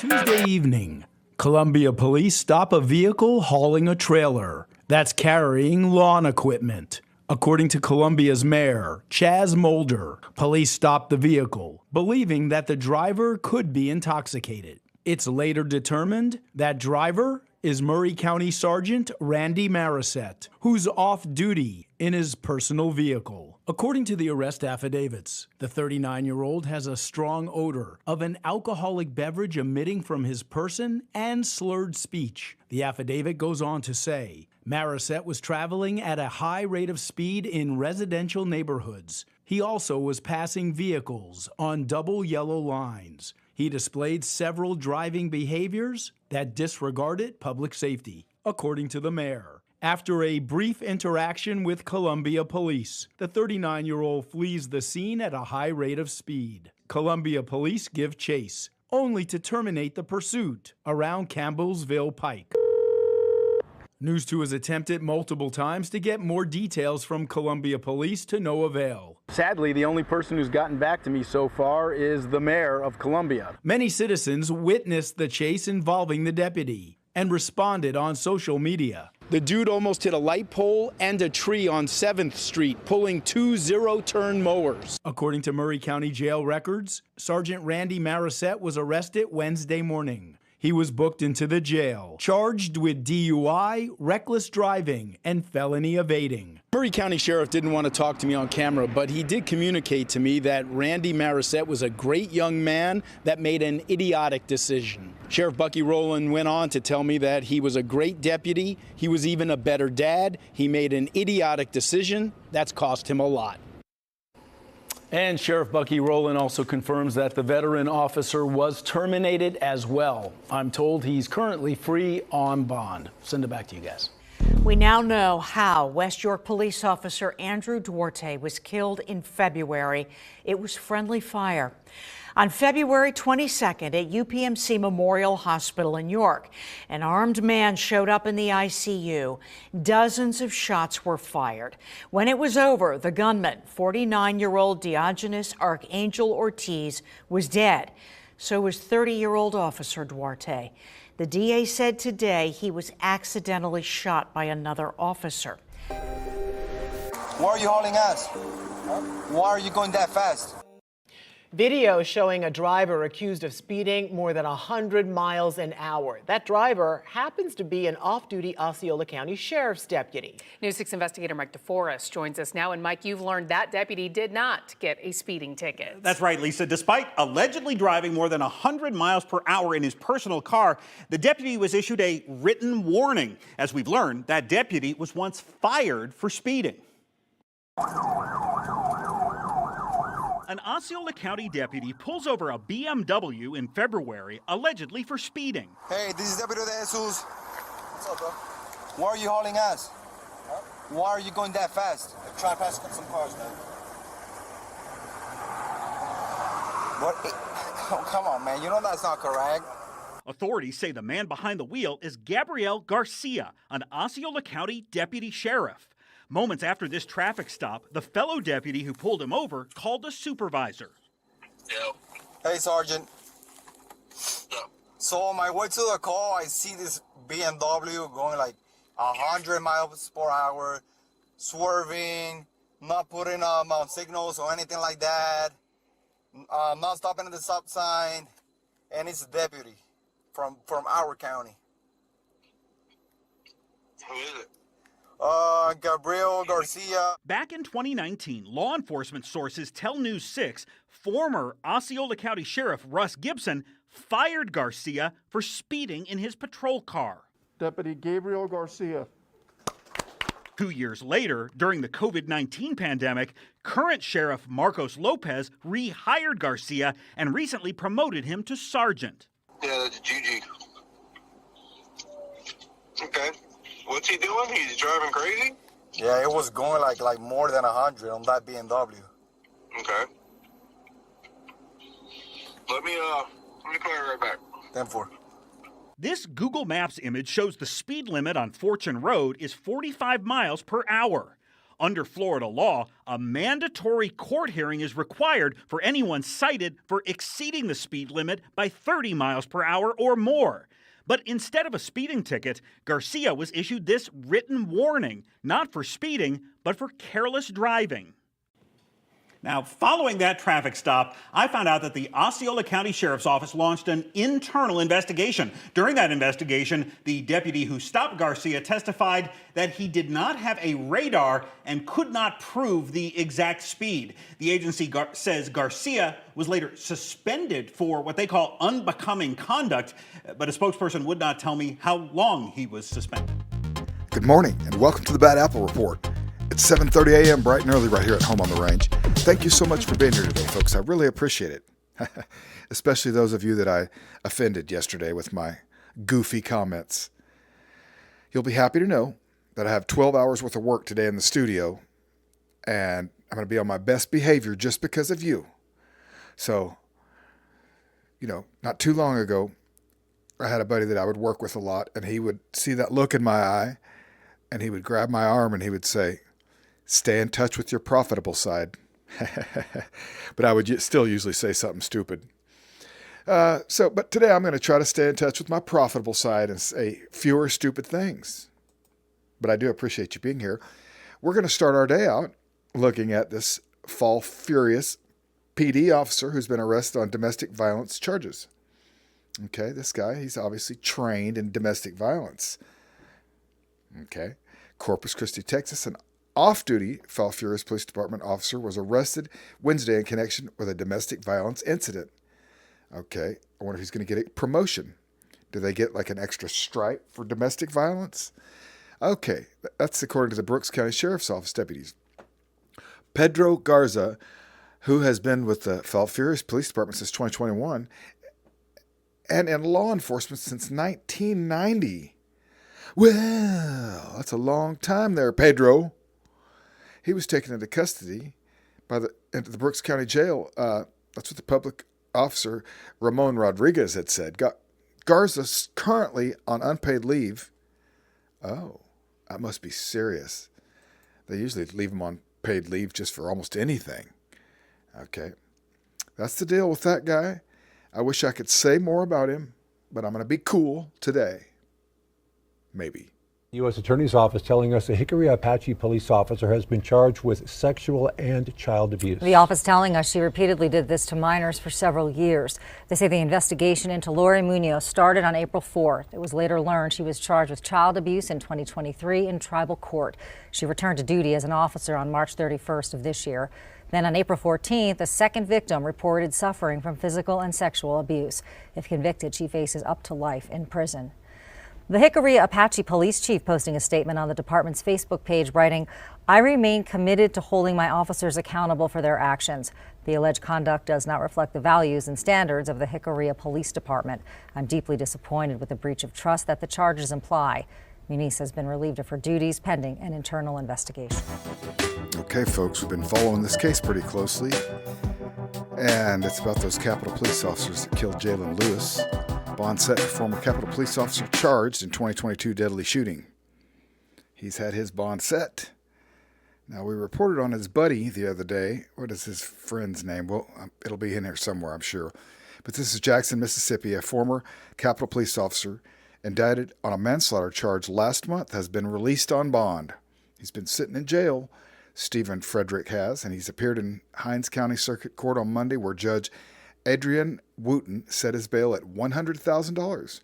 Tuesday evening, Columbia police stop a vehicle hauling a trailer that's carrying lawn equipment. According to Columbia's mayor, Chaz Mulder, police stopped the vehicle, believing that the driver could be intoxicated. It's later determined that driver is Murray County Sergeant Randy Marisette, who's off duty in his personal vehicle. According to the arrest affidavits, the 39-year-old has a strong odor of an alcoholic beverage emitting from his person and slurred speech. The affidavit goes on to say, Marisette was traveling at a high rate of speed in residential neighborhoods. He also was passing vehicles on double yellow lines. He displayed several driving behaviors that disregarded public safety, according to the mayor. After a brief interaction with Columbia police, the 39-year-old flees the scene at a high rate of speed. Columbia police give chase, only to terminate the pursuit around Campbellsville Pike. News 2 has attempted multiple times to get more details from Columbia police to no avail. Sadly, the only person who's gotten back to me so far is the mayor of Columbia. Many citizens witnessed the chase involving the deputy and responded on social media. The dude almost hit a light pole and a tree on 7th Street, pulling 2 zero-turn mowers. According to Murray County Jail records, Sergeant Randy Marisette was arrested Wednesday morning. He was booked into the jail, charged with DUI, reckless driving, and felony evading. Murray County Sheriff didn't want to talk to me on camera, but he did communicate to me that Randy Marisette was a great young man that made an idiotic decision. Sheriff Bucky Rowland went on to tell me that he was a great deputy, he was even a better dad, he made an idiotic decision that's cost him a lot. And Sheriff Bucky Rowland also confirms that the veteran officer was terminated as well. I'm told he's currently free on bond. Send it back to you guys. We now know how West York police officer Andrew Duarte was killed in February. It was friendly fire. On February 22nd at UPMC Memorial Hospital in York, an armed man showed up in the ICU. Dozens of shots were fired. When it was over, the gunman, 49-year-old Diogenes Archangel Ortiz, was dead. So was 30-year-old Officer Duarte. The DA said today he was accidentally shot by another officer. Why are you hauling ass? Why are you going that fast? Video showing a driver accused of speeding more than 100 miles an hour. That driver happens to be an off-duty Osceola County Sheriff's deputy. News 6 investigator Mike DeForest joins us now. And Mike, you've learned that deputy did not get a speeding ticket. That's right, Lisa. Despite allegedly driving more than 100 miles per hour in his personal car, the deputy was issued a written warning. As we've learned, that deputy was once fired for speeding. An Osceola County deputy pulls over a BMW in February, allegedly for speeding. Hey, this is Deputy De Jesus. What's up, bro? Why are you hauling ass? Huh? Why are you going that fast? I'm trying to pass some cars, man. What? Oh, come on, man. You know that's not correct. Authorities say the man behind the wheel is Gabriel Garcia, an Osceola County deputy sheriff. Moments after this traffic stop, the fellow deputy who pulled him over called a supervisor. Yep. Hey, Sergeant. Yep. So on my way to the call, I see this BMW going like 100 miles per hour, swerving, not putting on signals or anything like that, not stopping at the stop sign, and it's a deputy from our county. Who is it? Gabriel Garcia. Back in 2019, law enforcement sources tell News 6 former Osceola County Sheriff Russ Gibson fired Garcia for speeding in his patrol car. Deputy Gabriel Garcia. 2 years later, during the COVID-19 pandemic, current Sheriff Marcos Lopez rehired Garcia and recently promoted him to sergeant. Yeah, that's GG. Okay. What's he doing? He's driving crazy? Yeah, it was going like more than 100 on that BMW. Okay. Let me call you right back. 10-4. This Google Maps image shows the speed limit on Fortune Road is 45 miles per hour. Under Florida law, a mandatory court hearing is required for anyone cited for exceeding the speed limit by 30 miles per hour or more. But instead of a speeding ticket, Garcia was issued this written warning, not for speeding, but for careless driving. Now, following that traffic stop, I found out that the Osceola County Sheriff's Office launched an internal investigation. During that investigation, the deputy who stopped Garcia testified that he did not have a radar and could not prove the exact speed. The agency says Garcia was later suspended for what they call unbecoming conduct, but a spokesperson would not tell me how long he was suspended. Good morning and welcome to the Bad Apple Report. It's 7:30 a.m. bright and early right here at home on the range. Thank you so much for being here today, folks. I really appreciate it. Especially those of you that I offended yesterday with my goofy comments. You'll be happy to know that I have 12 hours worth of work today in the studio, and I'm going to be on my best behavior just because of you. So, not too long ago, I had a buddy that I would work with a lot, and he would see that look in my eye, and he would grab my arm and he would say, "Stay in touch with your profitable side." But I would still usually say something stupid. But today I'm going to try to stay in touch with my profitable side and say fewer stupid things. But I do appreciate you being here. We're going to start our day out looking at this Fall Furious PD officer who's been arrested on domestic violence charges. Okay, this guy, he's obviously trained in domestic violence. Okay, Corpus Christi, Texas, an off-duty Fall Furious Police Department officer was arrested Wednesday in connection with a domestic violence incident. Okay, I wonder if he's going to get a promotion. Do they get like an extra stripe for domestic violence? Okay, that's according to the Brooks County Sheriff's Office deputies. Pedro Garza, who has been with the Fall Furious Police Department since 2021 and in law enforcement since 1990. Well, that's a long time there, Pedro. He was taken into custody into the Brooks County Jail. That's what the public officer, Ramon Rodriguez, had said. Garza's currently on unpaid leave. Oh, that must be serious. They usually leave him on paid leave just for almost anything. Okay. That's the deal with that guy. I wish I could say more about him, but I'm going to be cool today. Maybe. U.S. Attorney's Office telling us a Hickory Apache police officer has been charged with sexual and child abuse. The office telling us she repeatedly did this to minors for several years. They say the investigation into Lori Munoz started on April 4th. It was later learned she was charged with child abuse in 2023 in tribal court. She returned to duty as an officer on March 31st of this year. Then on April 14th, a second victim reported suffering from physical and sexual abuse. If convicted, she faces up to life in prison. The Hickory Apache police chief posting a statement on the department's Facebook page writing, "I remain committed to holding my officers accountable for their actions. The alleged conduct does not reflect the values and standards of the Hickory Police Department. I'm deeply disappointed with the breach of trust that the charges imply." Muniz has been relieved of her duties pending an internal investigation. Okay, folks, we've been following this case pretty closely. And it's about those Capitol police officers that killed Jalen Lewis. Bond set for former Capitol police officer charged in 2022 deadly shooting. He's had his bond set. Now, we reported on his buddy the other day. What is his friend's name? Well, it'll be in here somewhere, I'm sure. But this is Jackson, Mississippi, a former Capitol police officer indicted on a manslaughter charge last month, has been released on bond. He's been sitting in jail, Stephen Frederick has, and he's appeared in Hinds County Circuit Court on Monday, where Judge Adrian Wooten set his bail at $100,000.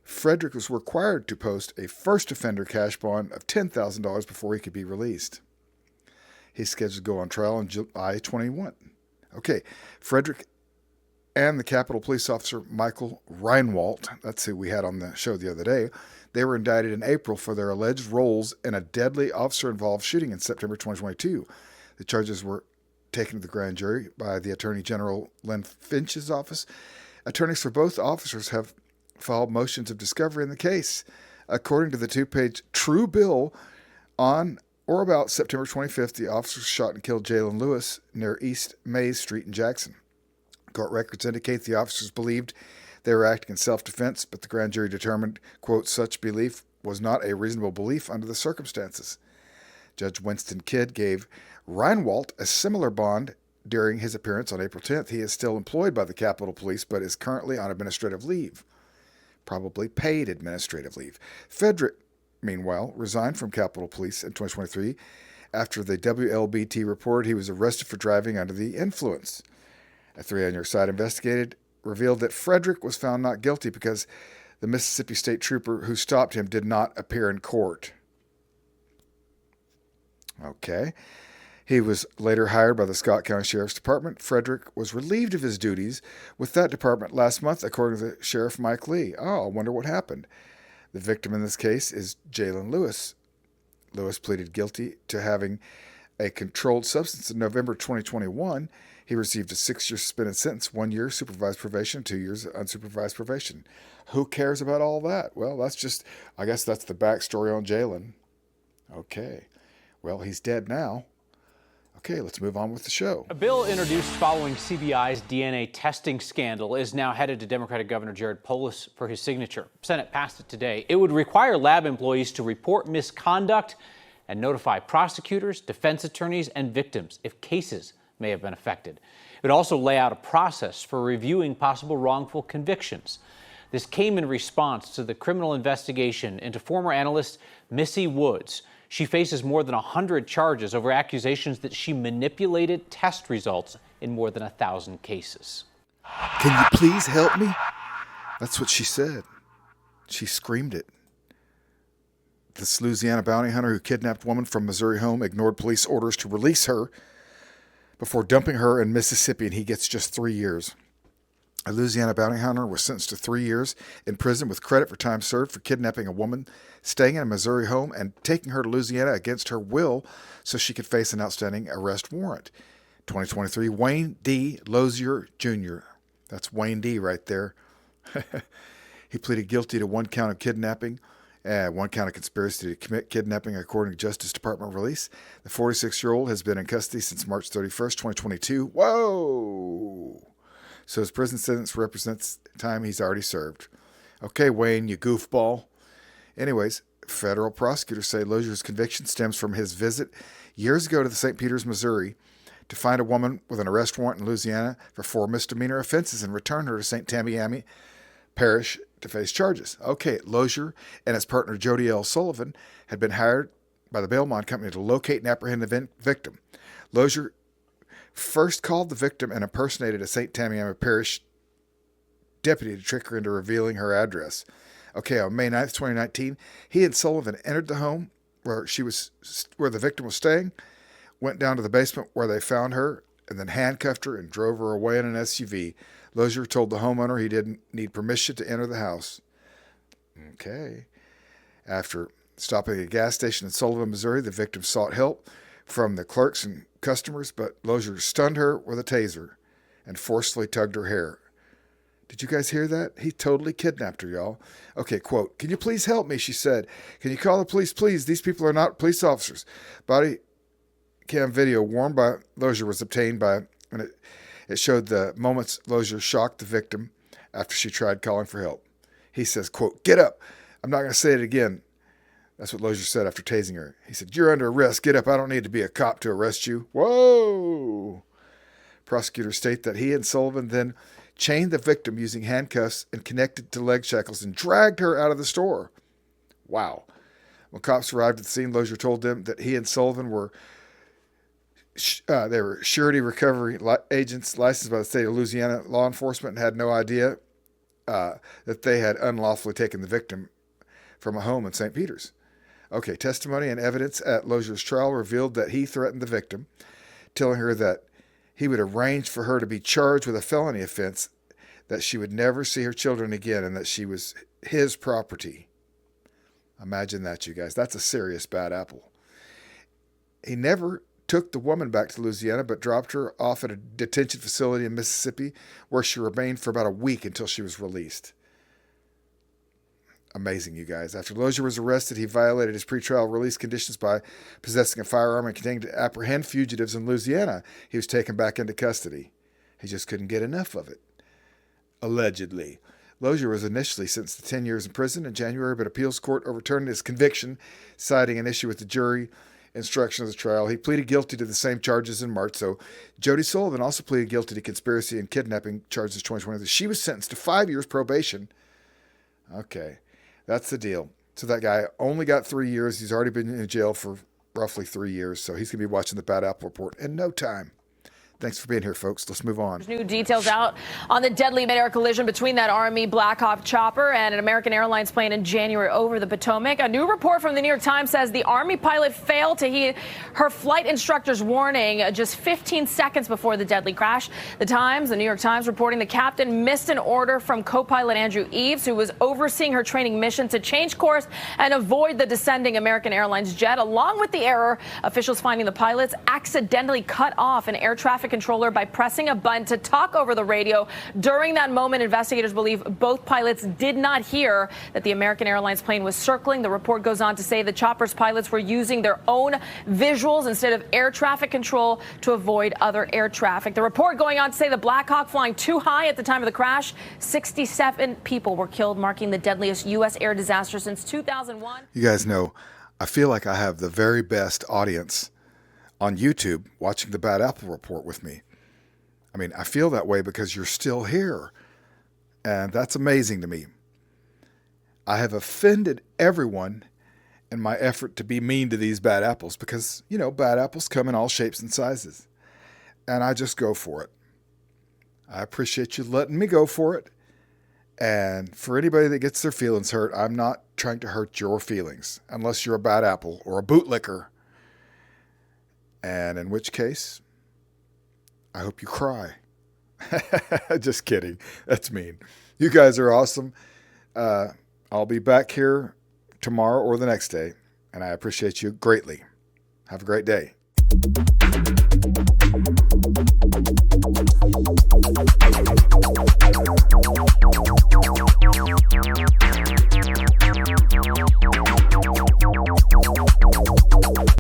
Frederick was required to post a first offender cash bond of $10,000 before he could be released. He's scheduled to go on trial on July 21. Okay, Frederick and the Capitol police officer Michael Reinwald, that's who we had on the show the other day, they were indicted in April for their alleged roles in a deadly officer-involved shooting in September 2022. The charges were taken to the grand jury by the Attorney General Len Finch's office. Attorneys for both officers have filed motions of discovery in the case. According to the two-page true bill, on or about September 25th, the officers shot and killed Jalen Lewis near East Mays Street in Jackson. Court records indicate the officers believed they were acting in self-defense, but the grand jury determined, quote, such belief was not a reasonable belief under the circumstances. Judge Winston Kidd gave Reinwald a similar bond during his appearance on April 10th. He is still employed by the Capitol Police, but is currently on administrative leave, probably paid administrative leave. Frederick, meanwhile, resigned from Capitol Police in 2023 after the WLBT reported he was arrested for driving under the influence. A 3 on your side investigated revealed that Frederick was found not guilty because the Mississippi State Trooper who stopped him did not appear in court. Okay. He was later hired by the Scott County Sheriff's Department. Frederick was relieved of his duties with that department last month, according to Sheriff Mike Lee. Oh, I wonder what happened. The victim in this case is Jalen Lewis. Lewis pleaded guilty to having a controlled substance in November 2021. He received a 6-year suspended sentence, 1 year supervised probation, 2 years unsupervised probation. Who cares about all that? Well, I guess that's the backstory on Jalen. Okay. Well, he's dead now. Okay, let's move on with the show. A bill introduced following CBI's DNA testing scandal is now headed to Democratic Governor Jared Polis for his signature. Senate passed it today. It would require lab employees to report misconduct and notify prosecutors, defense attorneys, and victims if cases may have been affected. It would also lay out a process for reviewing possible wrongful convictions. This came in response to the criminal investigation into former analyst Missy Woods. She faces more than 100 charges over accusations that she manipulated test results in more than 1,000 cases. Can you please help me? That's what she said. She screamed it. This Louisiana bounty hunter who kidnapped a woman from Missouri home ignored police orders to release her before dumping her in Mississippi, and he gets just 3 years. A Louisiana bounty hunter was sentenced to 3 years in prison with credit for time served for kidnapping a woman, staying in a Missouri home, and taking her to Louisiana against her will so she could face an outstanding arrest warrant. 2023, Wayne D. Lozier Jr. That's Wayne D. right there. He pleaded guilty to 1 count of kidnapping and 1 count of conspiracy to commit kidnapping, according to Justice Department release. The 46-year-old has been in custody since March 31st, 2022. Whoa! So his prison sentence represents time he's already served. Okay, Wayne, you goofball. Anyways, federal prosecutors say Lozier's conviction stems from his visit years ago to the St. Peters, Missouri, to find a woman with an arrest warrant in Louisiana for 4 misdemeanor offenses and return her to St. Tamiami Parish to face charges. Okay, Lozier and his partner Jody L. Sullivan had been hired by the bail bond company to locate and apprehend the victim. Lozier first called the victim and impersonated a St. Tamiami Parish deputy to trick her into revealing her address. Okay, on May 9th, 2019, he and Sullivan entered the home where the victim was staying, went down to the basement where they found her, and then handcuffed her and drove her away in an SUV. Lozier told the homeowner he didn't need permission to enter the house. Okay. After stopping at a gas station in Sullivan, Missouri, the victim sought help from the clerks and customers, but Lozier stunned her with a taser and forcefully tugged her hair. Did you guys hear that? He totally kidnapped her, y'all. Okay, quote, "Can you please help me?" she said. "Can you call the police, please? These people are not police officers." Body cam video worn by Lozier was obtained and it showed the moments Lozier shocked the victim after she tried calling for help. He says, quote, "Get up. I'm not going to say it again." That's what Lozier said after tasing her. He said, "You're under arrest. Get up. I don't need to be a cop to arrest you." Whoa! Prosecutors state that he and Sullivan then chained the victim using handcuffs and connected to leg shackles and dragged her out of the store. Wow. When cops arrived at the scene, Lozier told them that he and Sullivan were surety recovery agents licensed by the state of Louisiana law enforcement and had no idea that they had unlawfully taken the victim from a home in St. Peters. Okay, testimony and evidence at Lozier's trial revealed that he threatened the victim, telling her that he would arrange for her to be charged with a felony offense, that she would never see her children again, and that she was his property. Imagine that, you guys. That's a serious bad apple. He never took the woman back to Louisiana, but dropped her off at a detention facility in Mississippi, where she remained for about a week until she was released. Amazing, you guys. After Lozier was arrested, he violated his pretrial release conditions by possessing a firearm and continuing to apprehend fugitives in Louisiana. He was taken back into custody. He just couldn't get enough of it. Allegedly. Lozier was initially sentenced to 10 years in prison in January, but appeals court overturned his conviction, citing an issue with the jury instruction of the trial. He pleaded guilty to the same charges in March. So Jody Sullivan also pleaded guilty to conspiracy and kidnapping charges 2020. She was sentenced to 5 years probation. Okay, that's the deal. So that guy only got 3 years. He's already been in jail for roughly 3 years. So he's going to be watching the Bad Apple Report in no time. Thanks for being here, folks. Let's move on. New details out on the deadly mid-air collision between that Army Black Hawk chopper and an American Airlines plane in January over the Potomac. A new report from the New York Times says the Army pilot failed to heed her flight instructor's warning just 15 seconds before the deadly crash. The New York Times, reporting the captain missed an order from co-pilot Andrew Eves, who was overseeing her training mission to change course and avoid the descending American Airlines jet. Along with the error, officials finding the pilots accidentally cut off an air traffic controller by pressing a button to talk over the radio. During that moment, investigators believe both pilots did not hear that the American Airlines plane was circling. The report goes on to say the chopper's pilots were using their own visuals instead of air traffic control to avoid other air traffic. The report going on to say the Black Hawk flying too high at the time of the crash. 67 people were killed, marking the deadliest U.S. air disaster since 2001. You guys know, I feel like I have the very best audience on YouTube watching the Bad Apple Report with me. I mean, I feel that way because you're still here. And that's amazing to me. I have offended everyone in my effort to be mean to these bad apples because, you know, bad apples come in all shapes and sizes. And I just go for it. I appreciate you letting me go for it. And for anybody that gets their feelings hurt, I'm not trying to hurt your feelings unless you're a bad apple or a bootlicker. And in which case, I hope you cry. Just kidding. That's mean. You guys are awesome. I'll be back here tomorrow or the next day, and I appreciate you greatly. Have a great day.